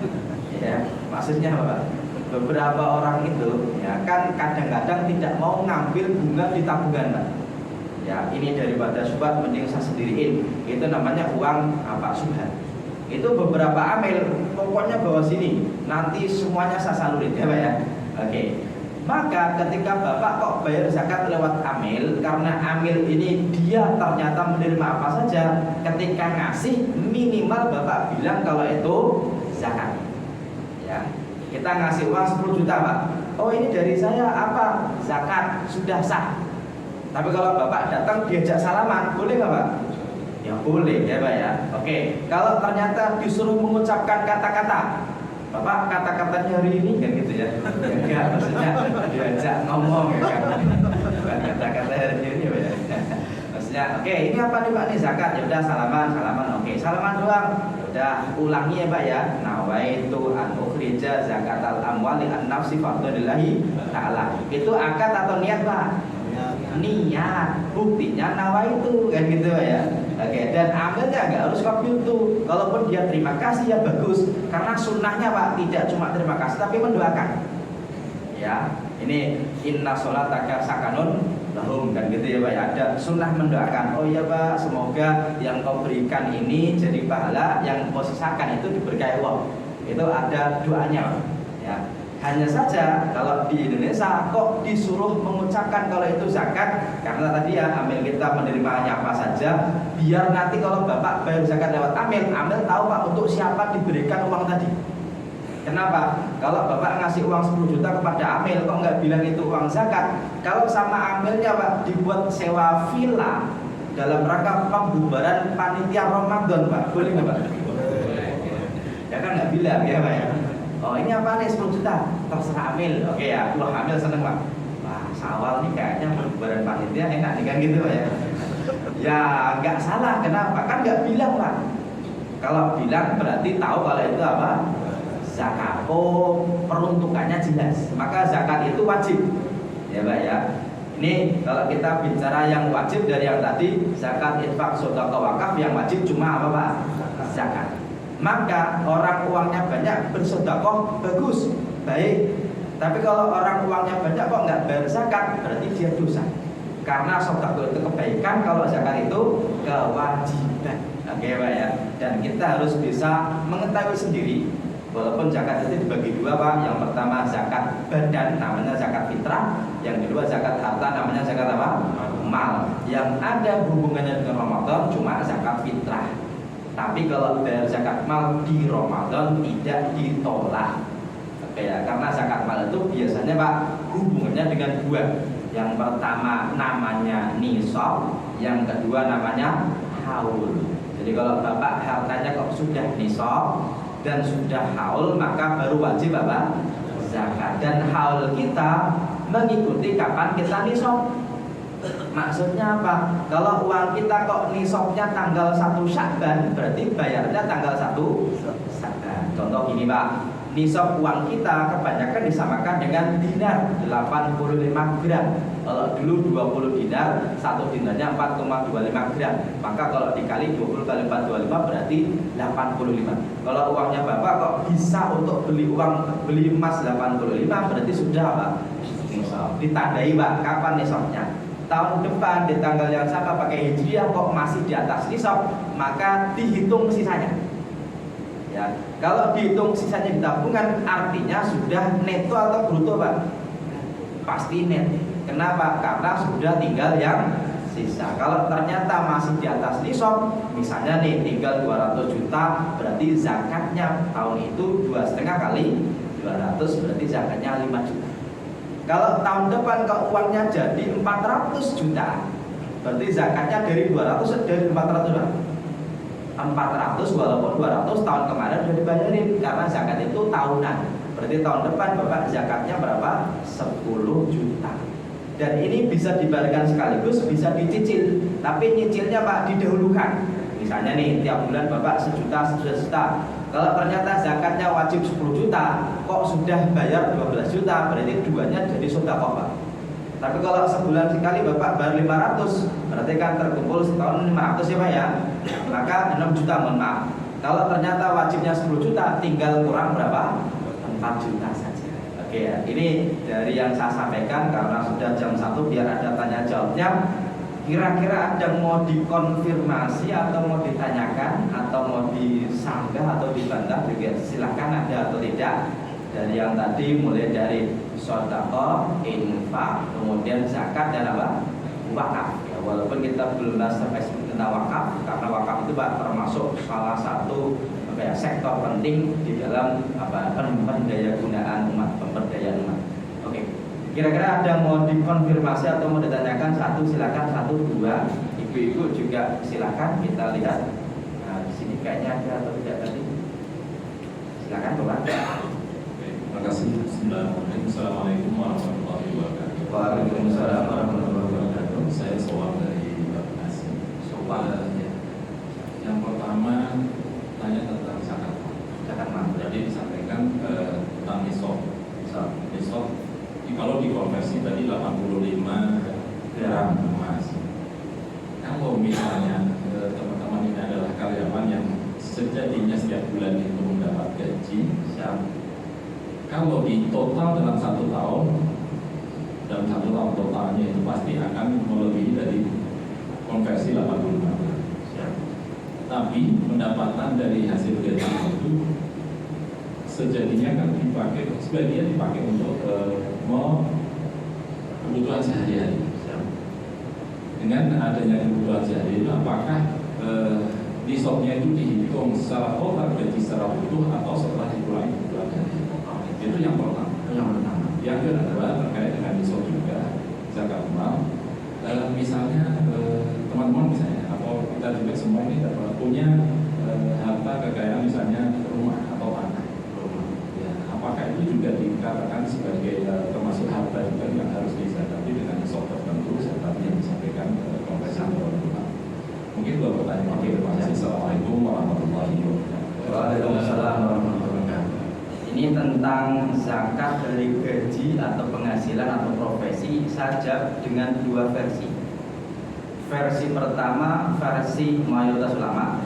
Ya, maksudnya apa? Beberapa orang itu ya kan kadang-kadang tidak mau ngambil bunga di tabungan Pak. Ya, ini daripada syubhat mending saya sendiriin. Itu namanya uang apa syubhat. itu beberapa amil, pokoknya bawa sini, nanti semuanya saya salurin ya Pak ya. Oke. Maka ketika Bapak kok bayar zakat lewat amil, karena amil ini dia ternyata menerima apa saja, ketika ngasih minimal Bapak bilang kalau itu zakat. Ya. Kita ngasih uang 10 juta Pak. Oh ini dari saya apa? Zakat, sudah sah. Tapi kalau Bapak datang diajak salaman, boleh nggak Pak? Ya boleh ya Pak ya. Oke. Kalau ternyata disuruh mengucapkan kata-kata, Bapak kata-katanya hari ini kan gitu ya. Ya enggak, maksudnya diajak ngomong ya kan. Bukan kata-kata hari ini Pak ya. Maksudnya, oke, ini apa nih Pak nih zakat? Ya udah salaman. Oke, salaman doang. Ya udah ulangi ya Pak ya. Nawaitu an ukhrija zakatal amwali an nafsi fardholillahi ta'ala. Itu akad atau niat Pak? Niat. Buktinya nawaitu kan gitu Pak ya. Oke, dan amilnya nggak harus kabiutu. Kalaupun dia terima kasih ya bagus, karena sunnahnya Pak tidak cuma terima kasih tapi mendoakan. Ya, ini inna sholataka sakanun lahum kan gitu ya Pak ya. Ada sunnah mendoakan. Oh ya Pak, semoga yang kau berikan ini jadi pahala, yang kau sisakan itu diberkahi Allah. Itu ada doanya Pak. Ya. Hanya saja kalau di Indonesia kok disuruh mengucapkan kalau itu zakat, karena tadi ya amil kita menerimanya apa saja, biar nanti kalau Bapak bayar zakat lewat amil tahu Pak untuk siapa diberikan uang tadi. Kenapa? Kalau Bapak ngasih uang 10 juta kepada amil kok nggak bilang itu uang zakat? Kalau sama amilnya Pak dibuat sewa villa dalam rangka pembubaran panitia Ramadan Pak, boleh nggak Pak? Ya kan nggak bilang ya Pak ya. Oh ini apa nih 10 juta? Terserah amil. Oke ya, wah amil seneng Pak. Wah Sawal nih kayaknya pembubaran panitia enak nih kan gitu Pak ya. Ya nggak salah, kenapa? Kan nggak bilang Pak. Kalau bilang berarti tahu kalau itu apa? Zakat. Oh peruntukannya jelas. Maka zakat itu wajib. Ya Pak ya. Ini kalau kita bicara yang wajib dari yang tadi, zakat, infak, sedekah, wakaf, yang wajib cuma apa Pak? Zakat. Maka orang uangnya banyak bersedekah bagus, baik. Tapi kalau orang uangnya banyak kok nggak bayar zakat, berarti dia dosa. Karena sedekah itu kebaikan, kalau zakat itu kewajiban. Oke Pak ya. Dan kita harus bisa mengetahui sendiri, walaupun zakat itu dibagi dua Pak. Yang pertama zakat badan, namanya zakat fitrah. Yang kedua zakat harta, namanya zakat apa? Mal. Yang ada hubungannya dengan Ramadan cuma zakat fitrah. Tapi kalau bayar zakat mal di Ramadan tidak ditolak. Oke ya, karena zakat mal itu biasanya Pak hubungannya dengan dua. Yang pertama namanya nisab, yang kedua namanya haul. Jadi kalau Bapak hartanya kok sudah nisab dan sudah haul, maka baru wajib Bapak zakat. Dan haul kita mengikuti kapan kita nisab. Maksudnya apa? Kalau uang kita kok nisabnya tanggal 1 Sya'ban, berarti bayarnya tanggal 1 Sya'ban. Contoh gini Pak, nisab uang kita kebanyakan disamakan dengan dinar 85 gram. Kalau dulu 20 dinar, 1 dinarnya 4,25 gram. Maka kalau dikali 20 kali 425 berarti 85. Kalau uangnya Bapak kok bisa untuk beli emas 85, berarti sudah apa? Nisab. Ditandai Pak, kapan nisabnya? Tahun depan di tanggal yang sama pakai hijriah kok masih di atas nisab, maka dihitung sisanya. Ya, kalau dihitung sisanya di tabungan artinya sudah neto atau bruto Pak? Pasti net. Kenapa? Karena sudah tinggal yang sisa. Kalau ternyata masih di atas nisab, misalnya nih tinggal 200 juta, berarti zakatnya tahun itu 2,5 kali 200, berarti zakatnya 5 juta. Kalau tahun depan uangnya jadi 400 juta, berarti zakatnya dari 200 dari 400 Pak. 400 walaupun 200 tahun kemarin sudah dibayarin, karena zakat itu tahunan. Berarti tahun depan Bapak zakatnya berapa? 10 juta. Dan ini bisa dibayarkan sekaligus, bisa dicicil. Tapi nyicilnya Pak didahulukan. Misalnya nih tiap bulan Bapak 1 juta. Kalau ternyata zakatnya wajib 10 juta, kok sudah bayar 12 juta, berarti duanya jadi sedekah Pak. Tapi kalau sebulan sekali Bapak bayar 500, berarti kan terkumpul setahun 500 ya Pak ya. Maka 6 juta, mohon maaf. Kalau ternyata wajibnya 10 juta, tinggal kurang berapa? 4 juta saja. Oke ya, ini dari yang saya sampaikan karena sudah jam 1 biar ada tanya jawabnya. Kira-kira ada mau dikonfirmasi atau mau ditanyakan atau mau disanggah atau dibantah juga silahkan, ada atau tidak. Dari yang tadi mulai dari sedekah, infak, kemudian zakat dan apa? Wakaf. Ya, walaupun kita belum bahas sampai tentang wakaf, karena wakaf itu Pak termasuk salah satu sektor penting di dalam pemberdayaan gunaan umat, pemberdayaan umat. Oke. Kira-kira ada mau dikonfirmasi atau mau ditanyakan? Satu silakan, satu, dua. Ibu-ibu juga silakan, kita lihat. Nah, di sini kayaknya ada atau tidak tadi? Silakan, Bapak. Terima kasih. Assalamualaikum warahmatullahi wabarakatuh. Waalaikumsalam warahmatullahi wabarakatuh. Saya soal dari Bapak Nasi. Soal ya. Yang pertama tanya tentang zakat. Zakat mal. Jadi disampaikan tentang nisab. Nisab kalau dikonversi tadi 85 gram emas. Kalau misalnya teman-teman ini adalah karyawan yang sejatinya setiap bulan itu mendapat gaji, kalau di total dalam 1 tahun, dalam 1 tahun totalnya itu pasti akan melebihi dari konversi 85 gram. Tapi pendapatan dari hasil gaji itu sejatinya kan dipakai, sebagian dipakai untuk kebutuhan sehari-hari. Dengan adanya kebutuhan sehari-hari, apakah nisabnya itu dihitung secara total gaji secara utuh atau setelah dikurangi kebutuhan sehari-hari? Itu yang pertama. Yang kedua adalah terkait dengan nisab juga zakat mal. Misalnya teman-teman misalnya atau kita juga semua ini punya harta kekayaan misalnya rumah atau tanah. Apakah itu juga dikatakan sebagai termasuk harta juga yang harus dizakati dengan nisab tertentu seperti yang disampaikan Profesor Bapak? Mungkin dua pertanyaan. Terima kasih. Assalamualaikum warahmatullahi wabarakatuh. Waalaikumsalam warahmatullahi wabarakatuh. Ini tentang zakat dari gaji atau penghasilan atau profesi saja dengan dua versi. Versi pertama versi mayoritas ulama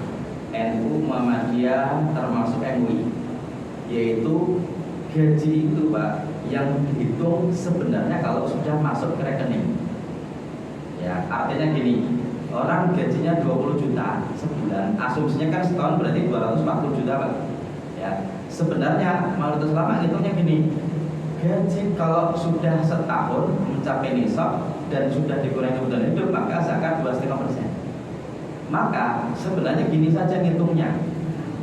NU, Muhammadiyah termasuk MUI, yaitu gaji itu Pak yang dihitung sebenarnya kalau sudah masuk ke rekening. Ya, artinya gini, orang gajinya 20 juta sebulan, asumsinya kan setahun berarti 240 juta Pak. Ya, sebenarnya mayoritas ulama hitungnya gini, gaji kalau sudah setahun mencapai nisab dan sudah dikurangi kebutuhan hidup maka zakat 2,5%. Maka sebenarnya gini saja ngitungnya,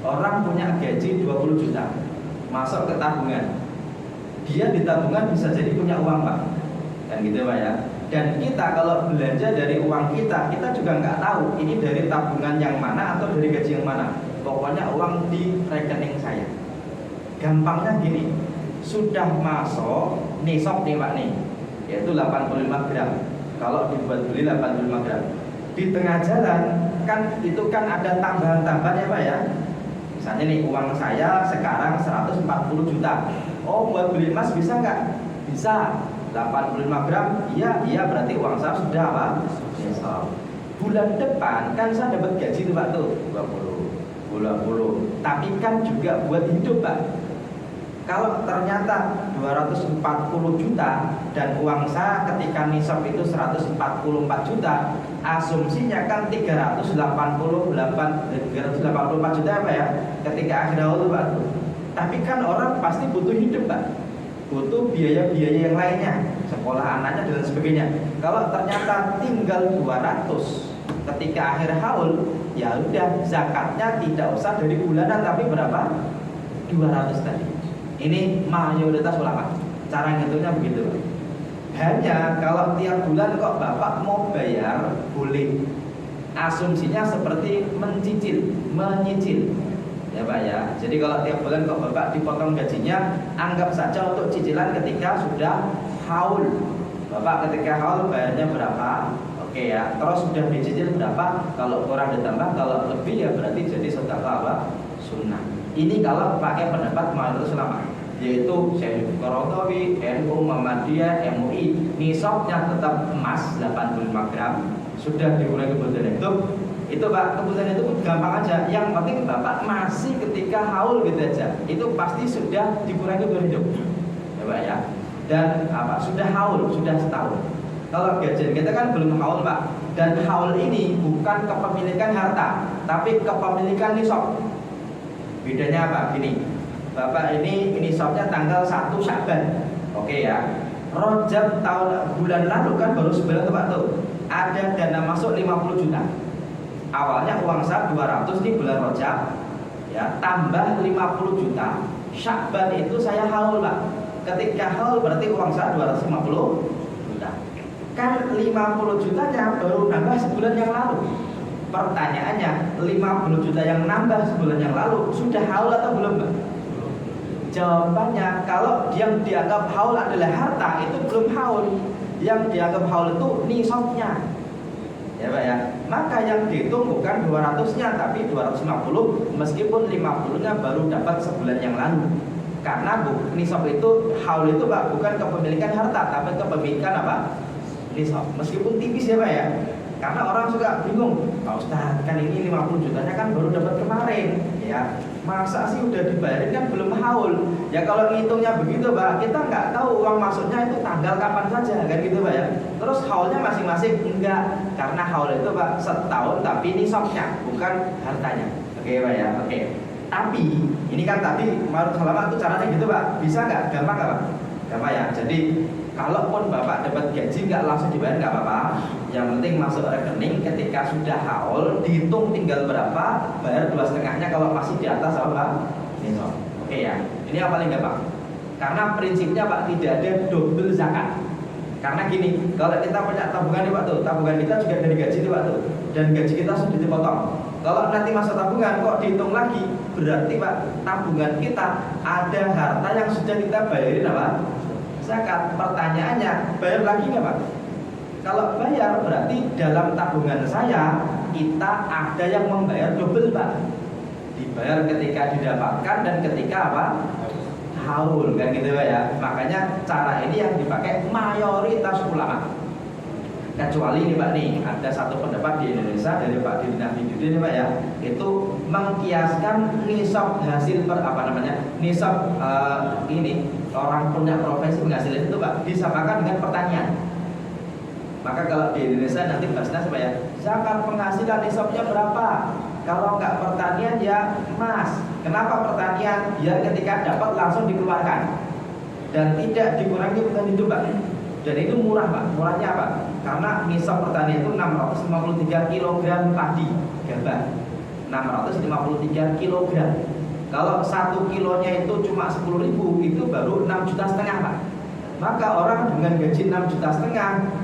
orang punya gaji 20 juta masuk ke tabungan, dia di tabungan bisa jadi punya uang Pak, kan gitu Pak ya. Dan kita kalau belanja dari uang kita juga nggak tahu ini dari tabungan yang mana atau dari gaji yang mana. Pokoknya uang di rekening saya. Gampangnya gini, sudah masuk nisab nih Pak nih, yaitu 85 gram. Kalau dibuat beli 85 gram, di tengah jalan kan itu kan ada tambahan-tambahan ya Pak ya. Misalnya nih uang saya sekarang 140 juta. Oh buat beli emas bisa nggak? Bisa. 85 gram, iya berarti uang saya sudah apa? Nisab. Bulan depan kan saya dapat gaji tuh Pak tuh 20. Tapi kan juga buat hidup Pak. Kalau ternyata 240 juta dan uang saya ketika nisab itu 144 juta, asumsinya kan 384 juta apa ya ketika akhir tahun Pak. Tapi kan orang pasti butuh hidup Pak, butuh biaya-biaya yang lainnya, sekolah anaknya dan sebagainya. Kalau ternyata tinggal 200 ketika akhir haul, ya udah zakatnya tidak usah dari bulanan tapi berapa? 200 tadi. Ini mayoritas ulama. Cara ngitungnya begitu. Hanya kalau tiap bulan kok Bapak mau bayar, boleh. Asumsinya seperti menyicil. Ya Pak ya. Jadi kalau tiap bulan kok Bapak dipotong gajinya, anggap saja untuk cicilan ketika sudah haul. Bapak ketika haul bayarnya berapa? Oke ya. Terus sudah dicicil berapa? Kalau kurang ditambah, kalau lebih ya berarti jadi sedekah apa? Sunnah. Ini kalau pakai pendapat mayoritas ulama, yaitu Syekh Qaradawi, NU, Muhammadiyah, MUI, nisabnya tetap emas 85 gram, sudah dikurangi kebutuhan hidup. Itu Pak, kebutuhan itu gampang aja. Yang penting Bapak masih ketika haul gitu aja. Itu pasti sudah dikurangi kebutuhan hidup. Ya Pak ya. Dan sudah haul, sudah setahun. Kalau gajian kita kan belum haul Pak, Dan haul ini bukan kepemilikan harta, tapi kepemilikan nisab. Bedanya apa? Gini, Bapak ini nisabnya tanggal 1 Sya'ban. Oke ya. Rajab tahun bulan lalu kan baru sebulan tuh Pak tuh. Ada dana masuk 50 juta. Awalnya uang sah 200 di bulan Rajab. Ya, tambah 50 juta. Sya'ban itu saya haul Pak. Ketika haul berarti uang sah 250 juta. Kan 50 jutanya baru nambah sebulan yang lalu. Pertanyaannya, 50 juta yang nambah sebulan yang lalu sudah haul atau belum Pak? Jawabannya, kalau yang dianggap haul adalah harta, itu belum haul. Yang dianggap haul itu nisabnya. Ya Pak ya. Maka yang dihitung bukan 200-nya tapi 250, meskipun 50-nya baru dapat sebulan yang lalu. Karena nisab itu, haul itu Pak, bukan kepemilikan harta, tapi kepemilikan apa? Nisab. Meskipun tipis ya Pak ya. Karena orang suka bingung, Pak Ustaz, kan ini 50 jutanya kan baru dapat kemarin, ya. Masa sih udah dibayarin kan belum haul. Ya kalau ngitungnya begitu Pak, kita nggak tahu uang masuknya itu tanggal kapan saja, kan gitu Pak ya. Terus haulnya masing-masing enggak, karena haul itu Pak setahun tapi nisabnya, bukan hartanya. Oke Pak ya, oke. Tapi ini kan tadi Maruf Salamat itu caranya gitu Pak, bisa nggak? Gampang nggak Pak? Gampang ya. Jadi kalaupun Bapak dapat gaji nggak langsung dibayar nggak apa-apa. Yang penting masuk rekening, ketika sudah haul dihitung tinggal berapa, bayar 2,5-nya kalau masih di atas apa? Nisab. Oke ya. Ini yang paling gampang. Karena prinsipnya Pak tidak ada double zakat. Karena gini, kalau kita punya tabungan nih Pak tuh, tabungan kita juga dari gaji nih Pak tuh, dan gaji kita sudah dipotong. Kalau nanti masuk tabungan kok dihitung lagi, berarti Pak tabungan kita ada harta yang sudah kita bayarin apa? Zakat. Pertanyaannya, bayar lagi nggak Pak? Kalau bayar berarti dalam tabungan saya kita ada yang membayar double Pak. Dibayar ketika didapatkan dan ketika apa? Haul, kan gitu Pak ya. Makanya cara ini yang dipakai mayoritas ulama. Kecuali nih Pak nih, ada satu pendapat di Indonesia dari Pak Dirina Fidudi nih Pak ya, itu mengkiaskan nisab hasil nisab ini orang punya profesi penghasilan itu Pak disamakan dengan pertanian. Maka kalau di Indonesia nanti bahasnya supaya zakat penghasilan nisabnya berapa? Kalau nggak pertanian ya emas. Kenapa pertanian? Ya ketika dapat langsung dikeluarkan dan tidak dikurangi beban hidup Pak. Dan itu murah Pak. Murahnya apa? Karena nisab pertanian itu 653 kg padi gabah. 653 kg. Kalau 1 kilonya itu cuma 10.000, itu baru 6,5 juta Pak. Maka orang dengan gaji 6,5 juta,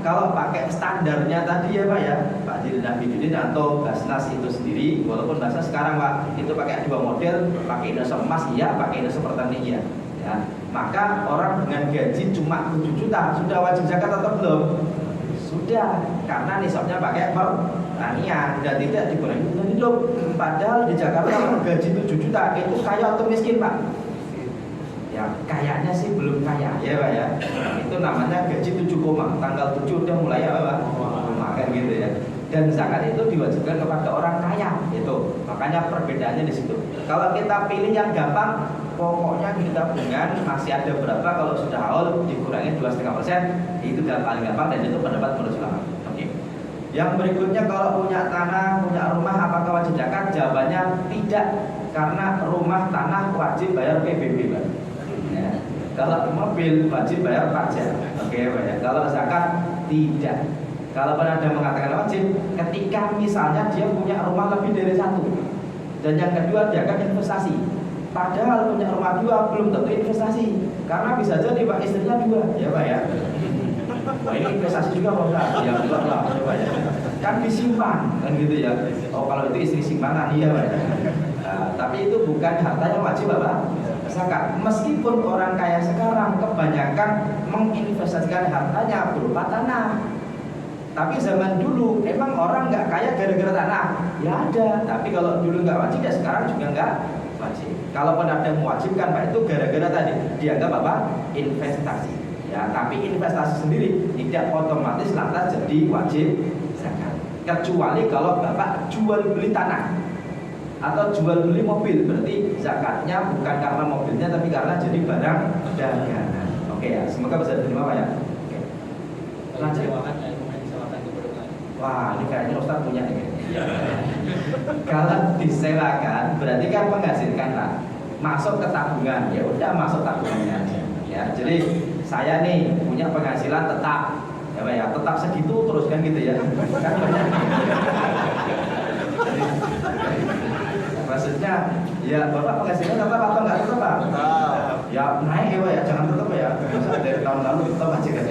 kalau pakai standarnya tadi ya Pak ya, Pak Dirina Fidudi atau Basnas itu sendiri, walaupun Basnas sekarang Pak itu pakai dua model, pakai Indonesia emas iya, pakai Indonesia pertanian iya. Ya, maka orang dengan gaji cuma 7 juta sudah wajib zakat atau belum? Sudah, karena nisabnya pakai pertanian dan tidak dikurangi beban hidup. Padahal di Jakarta gaji 7 juta itu kaya atau miskin Pak? Ya kayaknya sih belum kaya ya Pak ya. Itu namanya gaji 7 koma, tanggal 7 udah mulai apa Pak? Makan gitu ya. Dan zakat itu diwajibkan kepada orang kaya itu. Makanya perbedaannya di situ. Kalau kita pilih yang gampang, pokoknya kita tabungan masih ada berapa, kalau sudah haul dikurangi 2,5%, itu paling gampang dan itu pendapat menurut ulama. Oke. Yang berikutnya, kalau punya tanah, punya rumah, apakah wajib zakat? Jawabannya tidak, karena rumah tanah wajib bayar PBB Pak. Ya. Kalau mobil wajib bayar pajak. Oke Pak ya. Kalau zakat tidak. Kalau ada mengatakan wajib, ketika misalnya dia punya rumah lebih dari satu, dan yang kedua dia akan investasi. Padahal punya rumah dua belum tentu investasi, karena bisa jadi Pak istrinya dua, ya Pak ya. Nah, ini investasi juga Pak Ustaz. Ya enggak lah, ya Pak ya. Kan disimpan, kan gitu ya. Oh kalau itu istri simpanan, iya Pak ya. Nah, tapi itu bukan harta yang wajib Bapak zakat. Meskipun orang kaya sekarang kebanyakan menginvestasikan hartanya berupa tanah. Tapi zaman dulu emang orang nggak kaya gara-gara tanah, ya ada. Tapi kalau dulu nggak wajib ya sekarang juga nggak wajib. Kalaupun ada yang mewajibkan Pak itu gara-gara tadi dianggap apa? Investasi. Ya, tapi investasi sendiri tidak otomatis lantas jadi wajib zakat. Kecuali kalau Bapak jual beli tanah atau jual beli mobil, berarti zakatnya bukan karena mobilnya tapi karena jadi barang dagangan. Oke ya, semoga bisa diterima Pak ya. Oke. Lanjut. Wah, ini kayaknya Ustaz punya ini. Kalau disewakan berarti kan menghasilkan Pak. Masuk ke tabungan, ya udah masuk tabungannya aja. Ya, jadi saya nih punya penghasilan tetap, ya Pak ya, tetap segitu terus kan gitu ya. Kan banyak. Maksudnya, ya Bapak penghasilan tetap atau enggak tetap Pak? Ya naik ya Pak ya, jangan tetap ya. Masa dari tahun lalu tetap aja kan.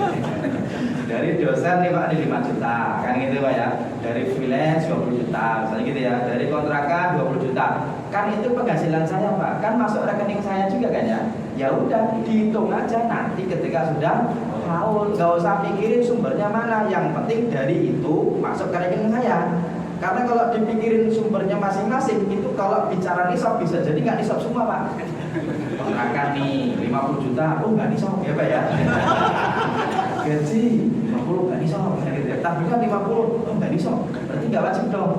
Dari dosen nih Pak, ini 5 juta, kan gitu Pak ya. Dari freelance 20 juta, misalnya gitu ya. Dari kontrakan 20 juta. Kan itu penghasilan saya Pak, kan masuk rekening saya juga kan ya. Ya udah, dihitung aja nanti ketika sudah haul, nggak usah pikirin sumbernya mana. Yang penting dari itu masuk ke rekening saya. Karena kalau dipikirin sumbernya masing-masing, itu kalau bicara nisab bisa jadi nggak nisab semua Pak. Kontrakan nih 50 juta, oh nggak nisab ya Pak ya. Gaji 50 nggak nisab, tabungan 50, oh nggak nisab, berarti nggak wajib dong.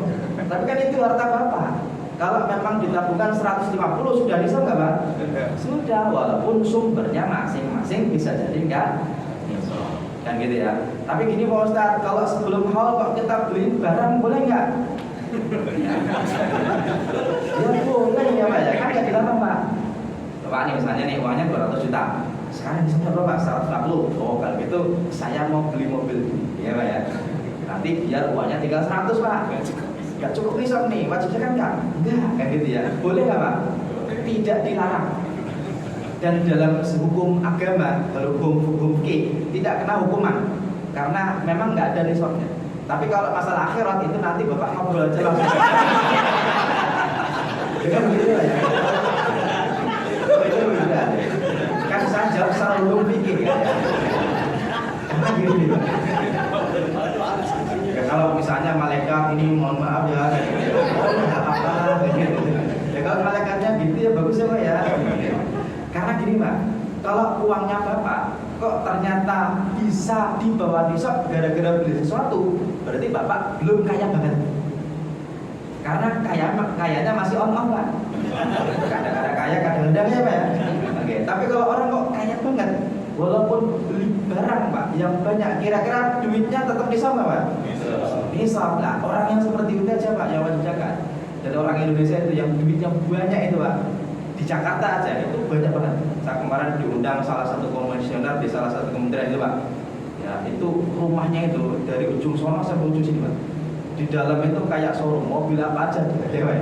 Tapi kan itu harta Bapak. Kalau memang ditabungkan 150 sudah nisab nggak Pak? Sudah, walaupun sumbernya masing-masing bisa jadi nggak nisab. Kan gitu ya. Tapi gini Pak Ustadz, kalau sebelum haul kok kita beli barang boleh nggak? Ya boleh ya Pak ya, kan nggak dilarang Pak. Bapak nih misalnya nih uangnya 200 juta. Sekarang misalnya berapa? 150. Oh kalau gitu saya mau beli mobil, ya Pak ya. Nanti biar uangnya tinggal 100 Pak. Nggak cukup nisab nih, wajib zakat nggak? Enggak, kayak gitu ya. Boleh nggak Pak? Tidak dilarang. Dan dalam hukum agama, kalau hukum fikih tidak kena hukuman karena memang nggak ada nisabnya. Tapi kalau masalah akhirat itu nanti Bapak ngobrol aja langsung. Dengan begitu ya. Itu beda. Kan saya jawab secara hukum fikih ya. Karena gini. Ya, kalau misalnya malaikat ini mohon maaf ya, nggak apa-apa. Ya kalau malaikatnya gitu ya bagus ya Pak ya. Karena gini Pak, kalau uangnya Bapak kok ternyata bisa dibawa nisab gara-gara beli sesuatu, berarti Bapak belum kaya banget. Karena kayanya masih on Pak. Kadang-kadang kaya, kadang-kadang ya Pak ya. Oke, tapi kalau orang kok kaya banget, walaupun beli barang Pak yang banyak, kira-kira duitnya tetap nisab nggak Pak? Nisab lah. Orang yang seperti itu aja Pak yang wajib zakat. Dan orang Indonesia itu yang duitnya banyak itu Pak. Di Jakarta aja itu banyak banget. Saya kemarin diundang salah satu komisioner di salah satu kementerian itu Pak. Ya itu rumahnya itu dari ujung sono sampai ujung sini Pak. Di dalam itu kayak showroom, mobil apa aja ya Pak.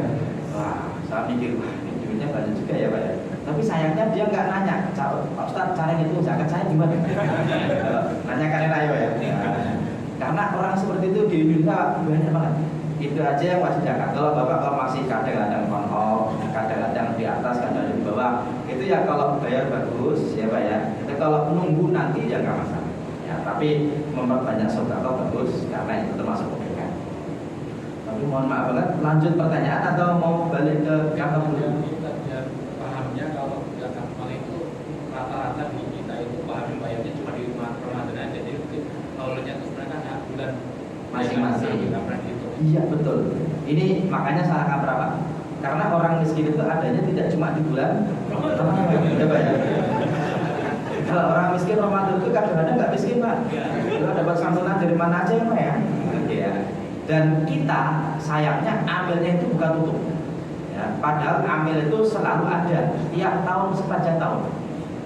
Wah saya mikir wah ini duitnya banyak juga ya Pak ya. Tapi sayangnya dia nggak nanya, Pak Ustadz cara itu zakat saya gimana? Nanya kalian ayo ya. Karena orang seperti itu di Indonesia banyak banget. Itu aja yang wajib zakat. Kalau Bapak kalau masih kadang-kadang on-off, kadang-kadang di atas, kadang-kadang di bawah, itu ya kalau bayar bagus ya Pak ya. Itu kalau menunggu nanti ya nggak masalah. Ya, tapi memperbanyak sedekah bagus karena itu termasuk kebaikan. Tapi mohon maaf banget, lanjut pertanyaan atau mau balik ke kata dulu? Pahamnya kalau zakat mal itu rata-rata di kita itu paham bayarnya cuma di Ramadan aja. Jadi awalnya itu sebenarnya kan bulan Masing-masing. Gitu. Iya betul. Ini makanya salah kaprah Pak. Karena orang miskin itu adanya tidak cuma di bulan Ramadan, ya Pak ya. Kalau orang miskin Ramadan itu kadang-kadang nggak miskin Pak. Kita dapat santunan dari mana aja ya Pak ya. Ya. Dan kita sayangnya amilnya itu bukan tutup. Ya, padahal amil itu selalu ada tiap tahun sepanjang tahun.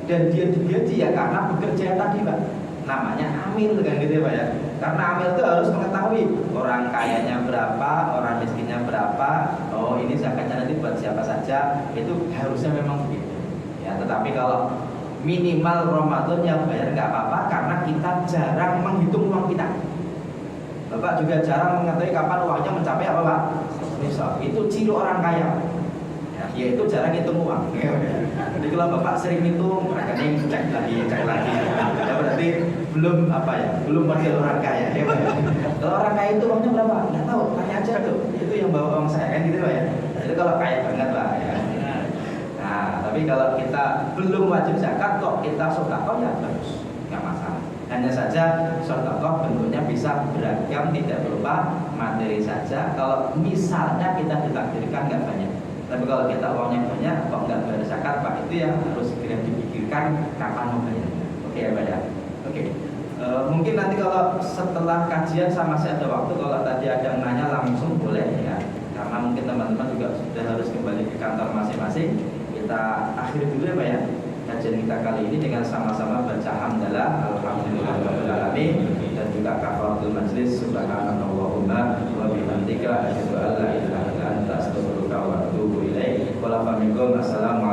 Dan dia digaji ya karena bekerja tadi Pak. Namanya amil kan gitu ya Pak ya. Karena amil itu harus mengetahui orang kayanya berapa, orang miskinnya berapa. Oh ini zakatnya nanti buat siapa saja. Itu harusnya memang begitu. Ya, tetapi kalau minimal Ramadan yang bayar nggak apa-apa karena kita jarang menghitung uang kita. Bapak juga jarang mengetahui kapan uangnya mencapai apa Pak? Nisab. Itu ciri orang kaya. Ya, yaitu jarang hitung uang. Jadi kalau Bapak sering hitung, rekening cek lagi. Ya berarti belum apa ya? Belum model orang kaya. Ya, Pak. Kalau orang kaya itu uangnya berapa? Nggak tahu. Tanya aja tuh. Itu yang bawa uang saya kan gitu Pak ya. Jadi kalau kaya banget Pak ya. Nah, tapi kalau kita belum wajib zakat kok kita sedekah ya bagus, nggak masalah. Hanya saja sedekah bentuknya bisa beragam, tidak berupa materi saja. Kalau misalnya kita ditakdirkan nggak banyak, tapi kalau kita uangnya banyak kok nggak bayar zakat Pak, itu yang harus segera dipikirkan kapan mau bayar. Oke ya Pak ya. Oke. Mungkin nanti kalau setelah kajian sama masih ada waktu, kalau tadi ada yang nanya langsung boleh ya, karena mungkin teman-teman juga sudah harus kembali ke kantor masing-masing. Kita akhiri dulu ya Pak ya kajian kita kali ini dengan sama-sama baca hamdalah alhamdulillahirabbil alamin dan juga kafaratul majlis subhanakallahumma wa bihamdika asyhadu an la ilaha illa anta astaghfiruka wa atubu ilaik. Assalamualaikum.